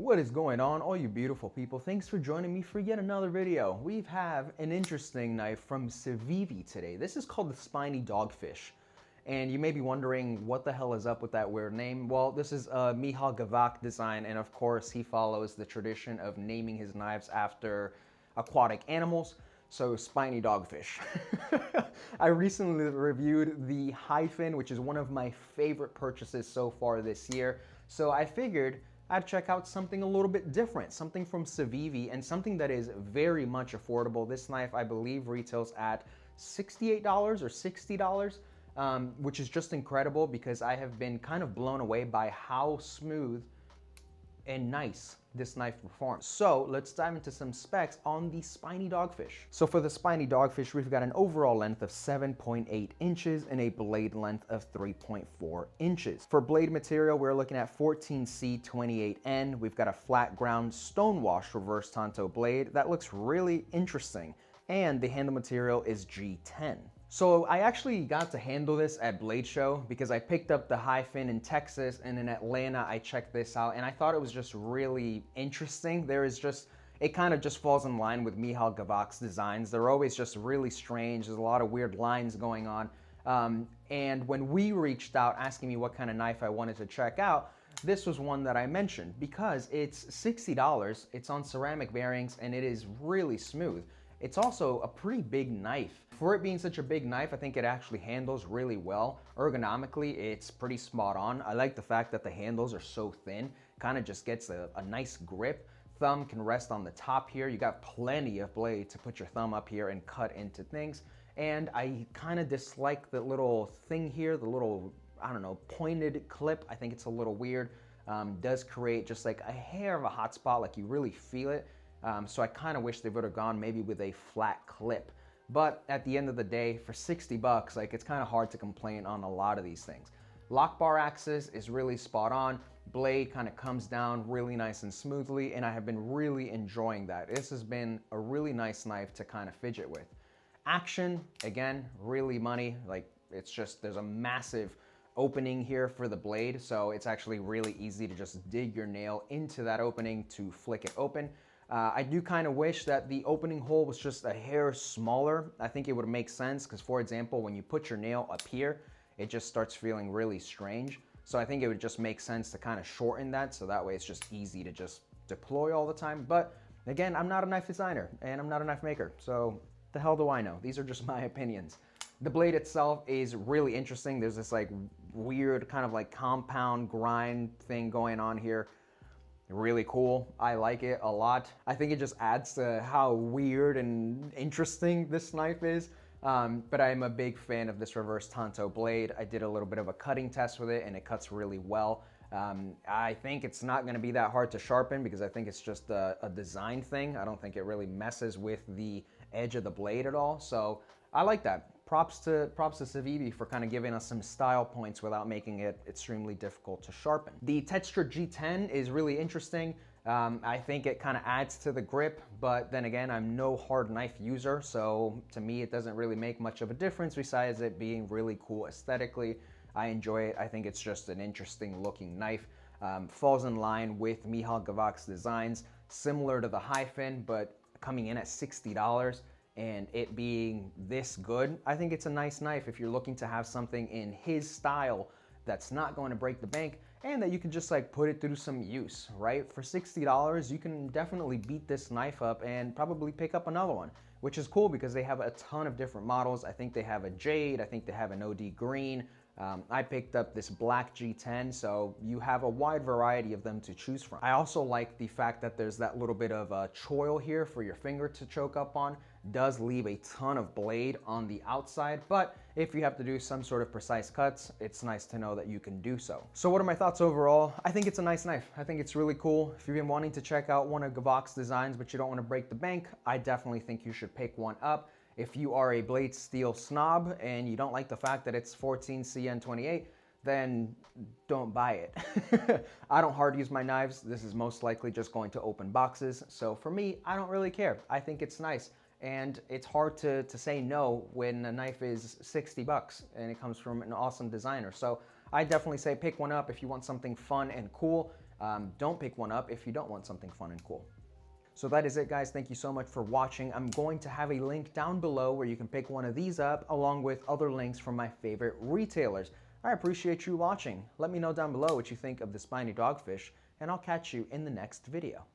What is going on, all you beautiful people? Thanks for joining me for yet another video. We have an interesting knife from Civivi today. This is called the Spiny Dog Fish. And you may be wondering what the hell is up with that weird name. Well, this is a Gavko design, and of course he follows the tradition of naming his knives after aquatic animals. So Spiny Dog Fish. I recently reviewed the Hyphen, which is one of my favorite purchases so far this year. So I figured I'd check out something a little bit different, something from Civivi, and something that is very much affordable. This knife, I believe, retails at $68 or $60, which is just incredible because I have been kind of blown away by how smooth and nice this knife performs. So let's dive into some specs on the Spiny Dog Fish. So for the Spiny Dog Fish, we've got an overall length of 7.8 inches and a blade length of 3.4 inches. For blade material, we're looking at 14C28N. We've got a flat ground stonewash reverse tanto blade that looks really interesting. And the handle material is G10. So I actually got to handle this at Blade Show because I picked up the Hyphen in Texas, and in Atlanta I checked this out and I thought it was just really interesting. It kind of just falls in line with Gavko's designs. They're always just really strange. There's a lot of weird lines going on. And when we reached out asking me what kind of knife I wanted to check out, this was one that I mentioned because it's $60, it's on ceramic bearings, and it is really smooth. It's also a pretty big knife. For it being such a big knife, I think it actually handles really well. Ergonomically, it's pretty spot on. I like the fact that the handles are so thin, kind of just gets a nice grip. Thumb can rest on the top here. You got plenty of blade to put your thumb up here and cut into things. And I kind of dislike the little thing here, the little, I don't know, pointed clip. I think it's a little weird. Does create just like a hair of a hot spot, like you really feel it. So I kind of wish they would have gone maybe with a flat clip. But at the end of the day, for 60 bucks, like it's kind of hard to complain on a lot of these things. Lock bar axis is really spot on. Blade kind of comes down really nice and smoothly, and I have been really enjoying that. This has been a really nice knife to kind of fidget with. Action, again, really money. Like it's just, there's a massive opening here for the blade, so it's actually really easy to just dig your nail into that opening to flick it open. I do kind of wish that the opening hole was just a hair smaller. I think it would make sense because, for example, when you put your nail up here, it just starts feeling really strange. So I think it would just make sense to kind of shorten that, so that way it's just easy to just deploy all the time. But again, I'm not a knife designer and I'm not a knife maker, so the hell do I know? These are just my opinions. The blade itself is really interesting. There's this like weird kind of like compound grind thing going on here. Really cool. I like it a lot. I think it just adds to how weird and interesting this knife is. But I'm a big fan of this reverse tanto blade. I did a little bit of a cutting test with it and it cuts really well. I think it's not going to be that hard to sharpen because I think it's just a design thing. I don't think it really messes with the edge of the blade at all. So I like that. Props to Civivi for kind of giving us some style points without making it extremely difficult to sharpen. The texture G10 is really interesting. I think it kind of adds to the grip, but then again, I'm no hard knife user, so to me it doesn't really make much of a difference besides it being really cool aesthetically. I enjoy it. I think it's just an interesting looking knife. Falls in line with Gavko's designs, similar to the Hyphen, but coming in at $60. And it being this good, I think it's a nice knife if you're looking to have something in his style that's not going to break the bank and that you can just like put it through some use, right? For $60, you can definitely beat this knife up and probably pick up another one, which is cool because they have a ton of different models. I think they have a jade, I think they have an OD green. I picked up this black G10, so you have a wide variety of them to choose from. I also like the fact that there's that little bit of a choil here for your finger to choke up on. Does leave a ton of blade on the outside, but if you have to do some sort of precise cuts, it's nice to know that you can do so. So what are my thoughts overall? I think it's a nice knife. I think it's really cool. If you've been wanting to check out one of Gavko's designs, but you don't want to break the bank, I definitely think you should pick one up. If you are a blade steel snob and you don't like the fact that it's 14CN28, then don't buy it. I don't hard use my knives. This is most likely just going to open boxes. So for me, I don't really care. I think it's nice. And it's hard to say no when a knife is 60 bucks and it comes from an awesome designer. So I definitely say pick one up if you want something fun and cool. Don't pick one up if you don't want something fun and cool. So that is it, guys. Thank you so much for watching. I'm going to have a link down below where you can pick one of these up, along with other links from my favorite retailers. I appreciate you watching. Let me know down below what you think of the Spiny Dog Fish, and I'll catch you in the next video.